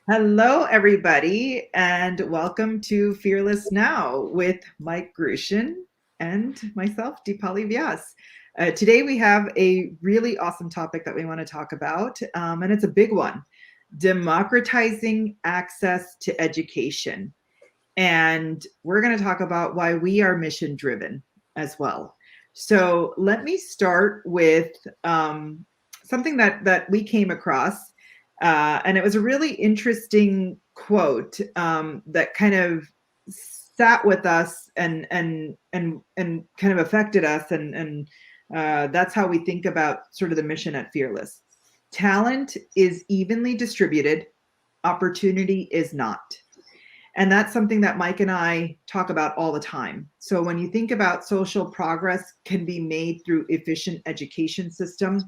Hello, everybody, and welcome to Fearless Now with Mike Grushin and myself, Deepali Vyas. Today, we have a really awesome topic that we want to talk about, and it's a big one: democratizing access to education. And we're going to talk about why we are mission driven as well. So, let me start with something that we came across and it was a really interesting quote that kind of sat with us and kind of affected us, and that's how we think about sort of the mission at Fearless. Talent is evenly distributed, opportunity is not. And that's something that Mike and I talk about all the time. So when you think about social progress can be made through efficient education system,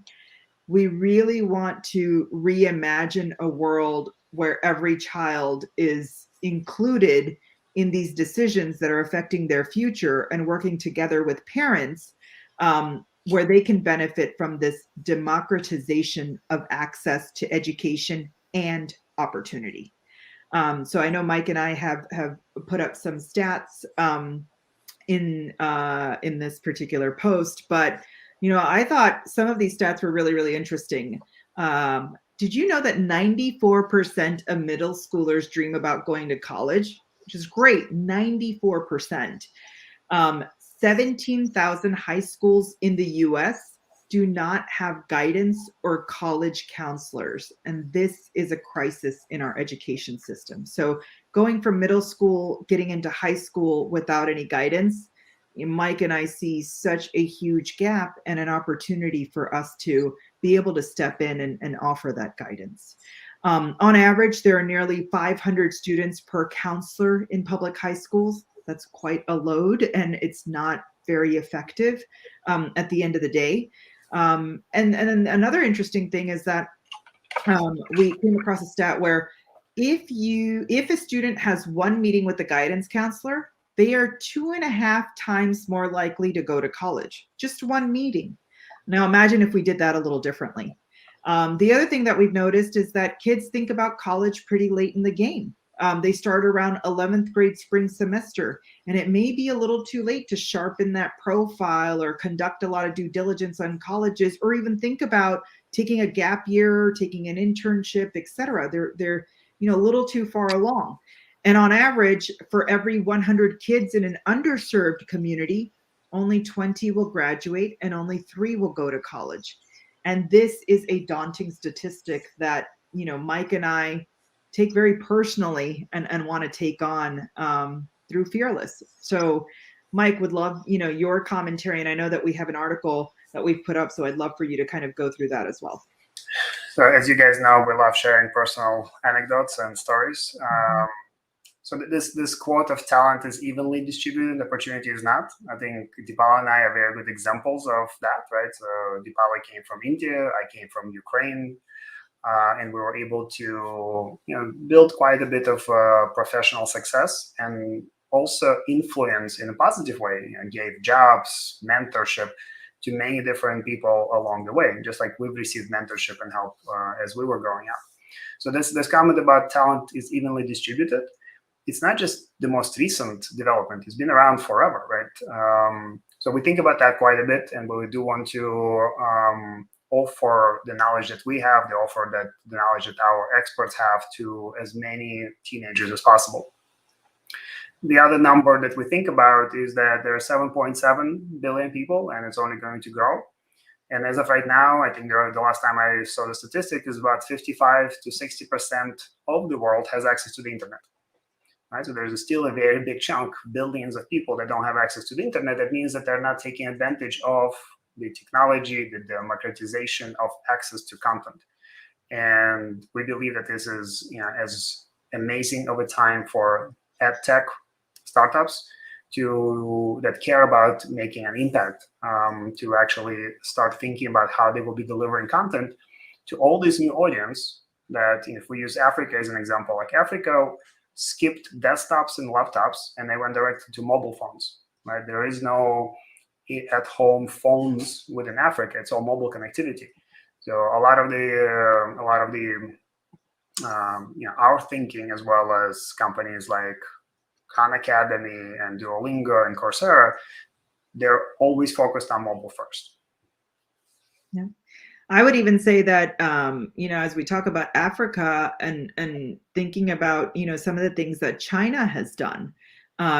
we really want to reimagine a world where every child is included in these decisions that are affecting their future and working together with parents, where they can benefit from this democratization of access to education and opportunity. So I know Mike and I have put up some stats in this particular post, but I thought some of these stats were really interesting. Did you know that 94% of middle schoolers dream about going to college, which is great? 94%. 17,000 high schools in the US do not have guidance or college counselors. And this is a crisis in our education system. So going from middle school, getting into high school without any guidance, Mike and I see such a huge gap and an opportunity for us to be able to step in and offer that guidance. On average, there are nearly 500 students per counselor in public high schools. That's quite a load, and it's not very effective at the end of the day. And then another interesting thing is that we came across a stat where if a student has one meeting with a guidance counselor, they are 2.5 times more likely to go to college. Just one meeting. Now imagine if we did that a little differently. The other thing that we've noticed is that kids think about college pretty late in the game. They start around 11th grade spring semester, and it may be a little too late to sharpen that profile or conduct a lot of due diligence on colleges, or even think about taking a gap year, taking an internship, etc. They're a little too far along. And on average, for every 100 kids in an underserved community, only 20 will graduate and only 3 will go to college. And this is a daunting statistic that Mike and I take very personally and want to take on through Fearless. So Mike, would love your commentary, and I know that we have an article that we've put up, so I'd love for you to kind of go through that as well. So as you guys know, we love sharing personal anecdotes and stories. So this quote of talent is evenly distributed, opportunity is not. I think Deepali and I are very good examples of that, right? So Deepali came from India, I came from Ukraine, and we were able to build quite a bit of professional success and also influence in a positive way, gave jobs, mentorship to many different people along the way, just like we've received mentorship and help as we were growing up. So this comment about talent is evenly distributed. It's not just the most recent development. It's been around forever, right? So we think about that quite a bit, and we do want to offer the knowledge that we have, the knowledge that our experts have to as many teenagers as possible. The other number that we think about is that there are 7.7 billion people, and it's only going to grow. And as of right now, I think the last time I saw the statistic is about 55 to 60% of the world has access to the internet. Right? So there's still a very big chunk, billions of people that don't have access to the internet. That means that they're not taking advantage of the technology, the democratization of access to content. And we believe that this is as amazing of a time for ed tech startups that care about making an impact, to actually start thinking about how they will be delivering content to all this new audience. That if we use Africa as an example, like Africa skipped desktops and laptops and they went directly to mobile phones, right? There is no at-home phones within Africa. It's all mobile connectivity. So a lot of the our thinking, as well as companies like Khan Academy and Duolingo and Coursera, they're always focused on mobile first. Yeah. I would even say that, as we talk about Africa and thinking about, some of the things that China has done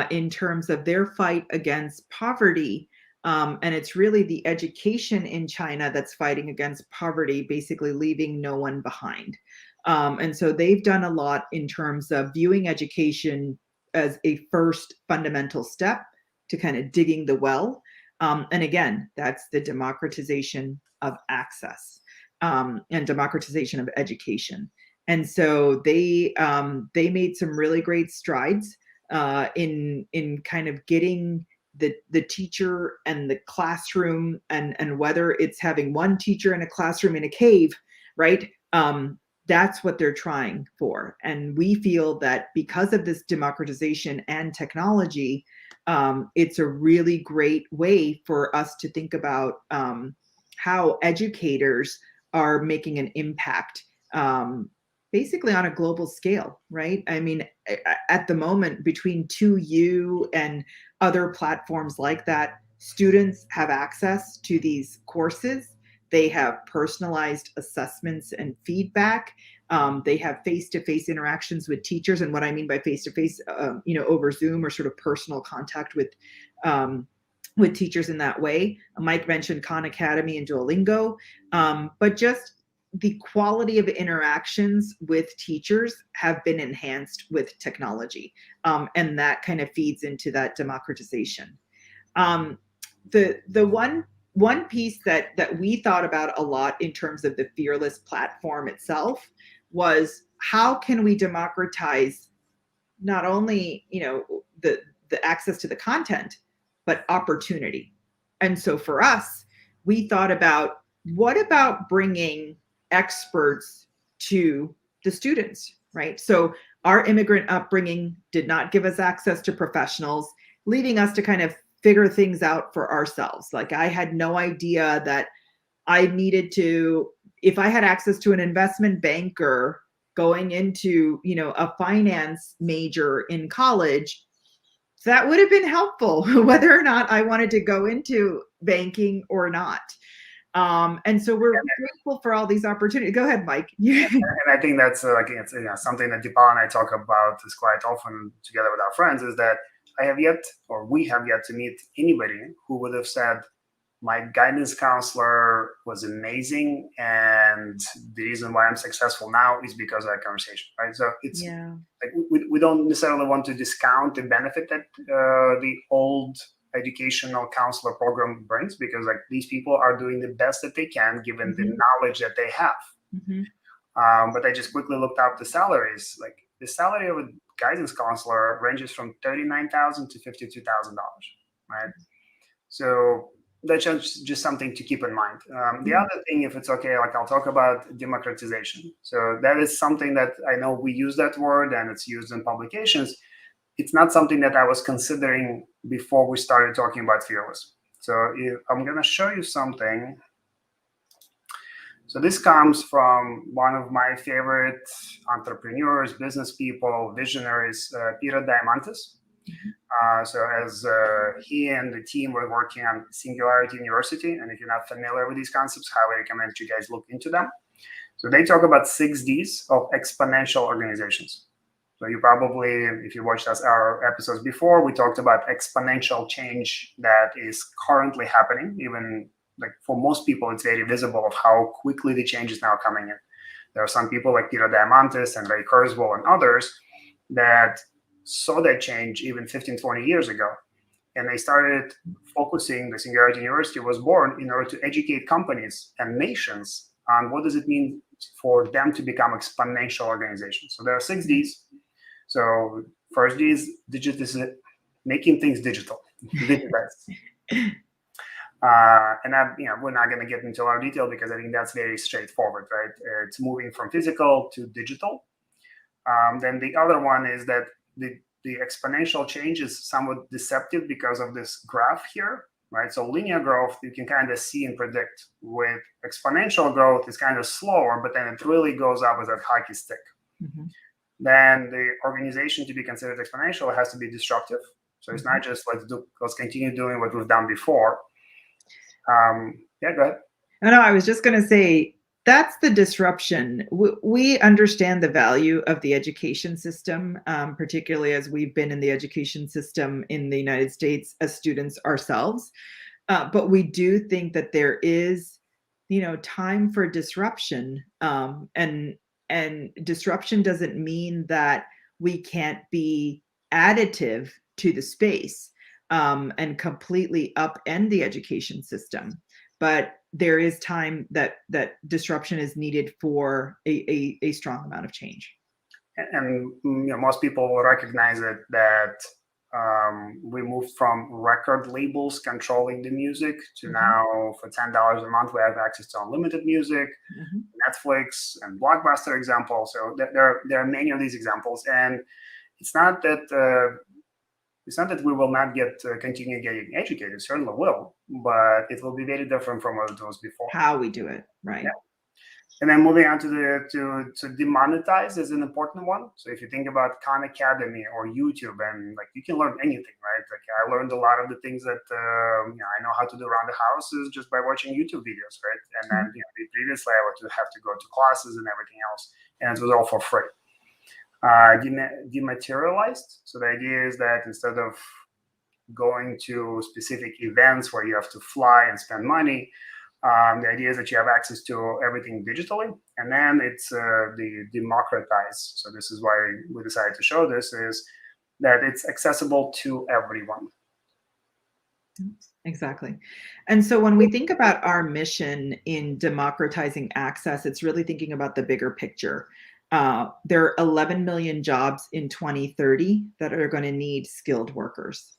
in terms of their fight against poverty. And it's really the education in China that's fighting against poverty, basically leaving no one behind. And so they've done a lot in terms of viewing education as a first fundamental step to kind of digging the well. And again, that's the democratization of access and democratization of education. And so they made some really great strides in kind of getting the teacher and the classroom, and whether it's having one teacher in a classroom in a cave, right? That's what they're trying for. And we feel that because of this democratization and technology, it's a really great way for us to think about how educators are making an impact basically on a global scale, right? I mean, at the moment, between 2U and other platforms like that, students have access to these courses. They have personalized assessments and feedback. They have face-to-face interactions with teachers. And what I mean by face-to-face, over Zoom, or sort of personal contact with teachers in that way. Mike mentioned Khan Academy and Duolingo, but just the quality of interactions with teachers have been enhanced with technology, and that kind of feeds into that democratization. The one piece that we thought about a lot in terms of the Fearless platform itself was, how can we democratize not only the access to the content, but opportunity. And so for us, we thought about, what about bringing experts to the students, right? So our immigrant upbringing did not give us access to professionals, leaving us to kind of figure things out for ourselves. Like, I had no idea that I needed to, if I had access to an investment banker going into, a finance major in college, that would have been helpful, whether or not I wanted to go into banking or not. And so we're grateful for all these opportunities. Go ahead, Mike. And I think that's it's something that Deepa and I talk about is quite often together with our friends, is that we have yet to meet anybody who would have said, my guidance counselor was amazing, and the reason why I'm successful now is because of that conversation, right? So it's like we don't necessarily want to discount the benefit that the old educational counselor program brings, because like these people are doing the best that they can given the knowledge that they have. But I just quickly looked up the salaries. Like, the salary of a guidance counselor ranges from $39,000 to $52,000, right? So that's just something to keep in mind. The other thing, if it's okay, like, I'll talk about democratization. So that is something that I know we use that word and it's used in publications. It's not something that I was considering before we started talking about Fearless. So I'm going to show you something. So this comes from one of my favorite entrepreneurs, business people, visionaries, Peter Diamandis. So as he and the team were working on Singularity University, and if you're not familiar with these concepts, highly recommend you guys look into them. So they talk about 6 Ds of exponential organizations. So you probably, if you watched our episodes before, we talked about exponential change that is currently happening. Even like for most people, it's very visible of how quickly the change is now coming in. There are some people like Peter Diamandis and Ray Kurzweil and others that saw that change even 15, 20 years ago. And they started focusing, the Singularity University was born in order to educate companies and nations on what does it mean for them to become exponential organizations. So there are 6 Ds. So first D is making things digital, digitized. And we're not going to get into a lot of detail because I think that's very straightforward, right? It's moving from physical to digital. Then the other one is that the exponential change is somewhat deceptive because of this graph here, right? So linear growth, you can kind of see and predict. With exponential growth, it's kind of slower, but then it really goes up with that hockey stick. Mhm. then the organization to be considered exponential has to be disruptive. So it's Mhm. not just let's continue doing what we've done before. Yeah, go ahead. No, I was just going to say that's the disruption. We understand the value of the education system, particularly as we've been in the education system in the United States as students ourselves. But we do think that there is, time for disruption, and disruption doesn't mean that we can't be additive to the space, and completely upend the education system. But there is time that disruption is needed for a strong amount of change. And most people will recognize it that we moved from record labels controlling the music to now for $10 a month we have access to unlimited music, Netflix and Blockbuster examples. So there are many of these examples, and it's not that we will not continue getting educated. Certainly will, but it will be very different from what it was before. How we do it, right? Yeah. And then moving on to demonetize is an important one. So if you think about Khan Academy or YouTube, and like you can learn anything, right? Like I learned a lot of the things that I know how to do around the house is just by watching YouTube videos, right? And then previously I would have to go to classes and everything else, and it was all for free. Dematerialized. So the idea is that instead of going to specific events where you have to fly and spend money, the idea is that you have access to everything digitally. And then it's the democratize. So this is why we decided to show this, is that it's accessible to everyone. Exactly. And so when we think about our mission in democratizing access, it's really thinking about the bigger picture. There are 11 million jobs in 2030 that are going to need skilled workers.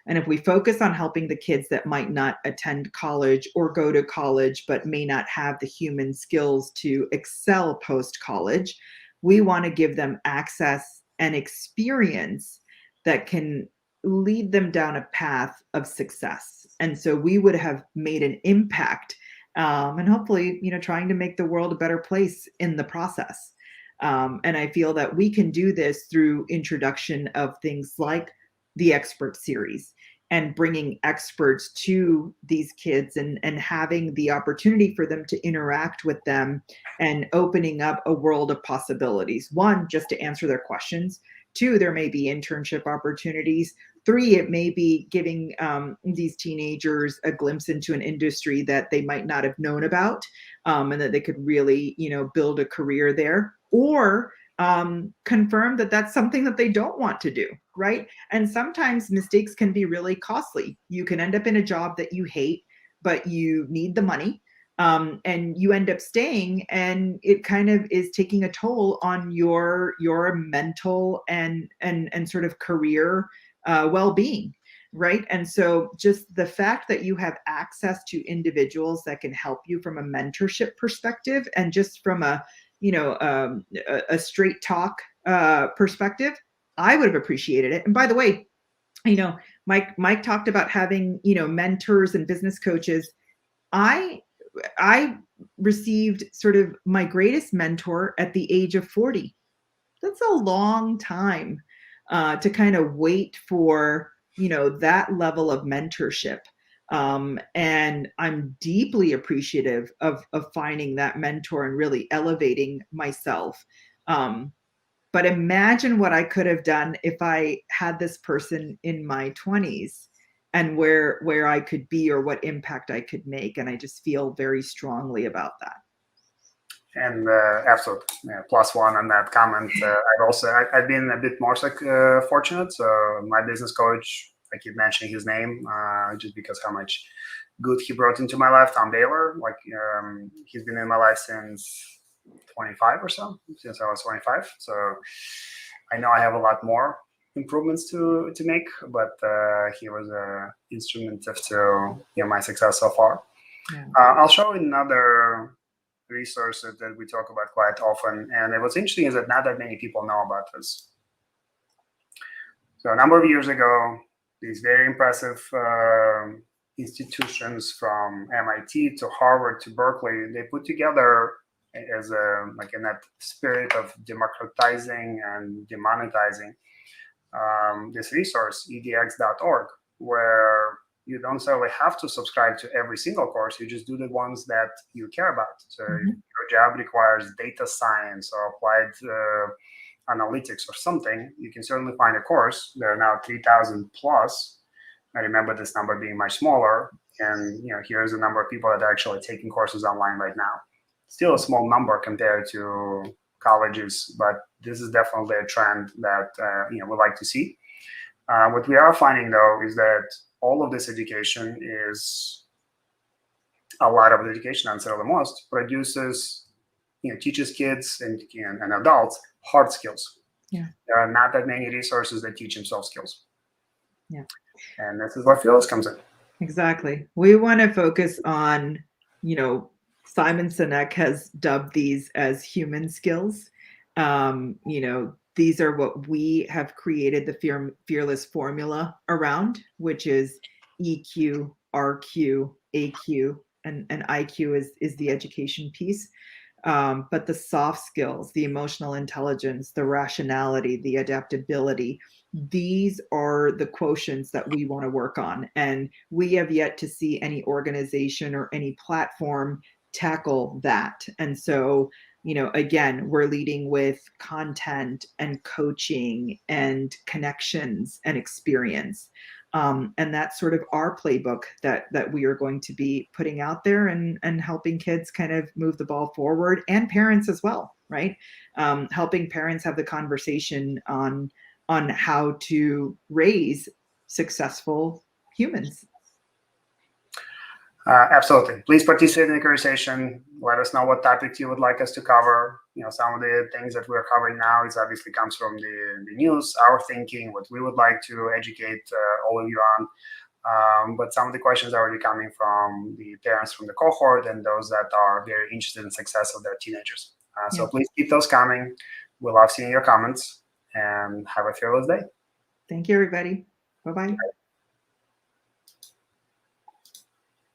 And if we focus on helping the kids that might not attend college or go to college, but may not have the human skills to excel post-college, we want to give them access and experience that can lead them down a path of success. And so we would have made an impact, and hopefully, trying to make the world a better place in the process. And I feel that we can do this through introduction of things like the expert series and bringing experts to these kids and having the opportunity for them to interact with them and opening up a world of possibilities. One, just to answer their questions. Two, there may be internship opportunities. Three, it may be giving these teenagers a glimpse into an industry that they might not have known about, and that they could really, build a career there. Or confirm that that's something that they don't want to do, right? And sometimes mistakes can be really costly. You can end up in a job that you hate, but you need the money, and you end up staying, and it kind of is taking a toll on your mental and sort of career well-being, right? And so just the fact that you have access to individuals that can help you from a mentorship perspective and just from a straight talk perspective, I would have appreciated it. And by the way, Mike talked about having, mentors and business coaches. I received sort of my greatest mentor at the age of 40. That's a long time to kind of wait for, that level of mentorship. And I'm deeply appreciative of finding that mentor and really elevating myself. But imagine what I could have done if I had this person in my 20s and where I could be or what impact I could make. And I just feel very strongly about that. And absolutely, plus one on that comment. I've been a bit more fortunate. So my business coach, I keep mentioning his name just because how much good he brought into my life. Tom Baylor, he's been in my life since 25 or so, since I was 25. So I know I have a lot more improvements to make, but he was instrumental to my success so far. Yeah. I'll show another resource that we talk about quite often, and what's interesting is that not that many people know about this. So a number of years ago, these very impressive institutions from MIT to Harvard to Berkeley, they put together as like in that spirit of democratizing and demonetizing this resource, edx.org, where you don't necessarily have to subscribe to every single course. You just do the ones that you care about. So if your job requires data science or applied analytics or something, you can certainly find a course. There are now 3,000 plus. I remember this number being much smaller. And here's the number of people that are actually taking courses online right now. Still a small number compared to colleges, but this is definitely a trend that we'd like to see. What we are finding, though, is that all of this education is a lot of education, I'd say the most, produces, teaches kids and adults hard skills. Yeah. There are not that many resources that teach them soft skills. Yeah. And this is where Fearless comes in. Exactly. We want to focus on, Simon Sinek has dubbed these as human skills. These are what we have created the Fearless formula around, which is EQ, RQ, AQ, and IQ is the education piece. But the soft skills, the emotional intelligence, the rationality, the adaptability, these are the quotients that we want to work on. And we have yet to see any organization or any platform tackle that. And so, again, we're leading with content and coaching and connections and experience. And that's sort of our playbook that we are going to be putting out there and helping kids kind of move the ball forward, and parents as well, right? Helping parents have the conversation on how to raise successful humans. Absolutely. Please participate in the conversation. Let us know what topics you would like us to cover. Some of the things that we're covering now is obviously comes from the news, our thinking, what we would like to educate all of you on. But some of the questions are already coming from the parents from the cohort and those that are very interested in the success of their teenagers. So please keep those coming. We love seeing your comments, and have a fearless day. Thank you, everybody. Bye-bye.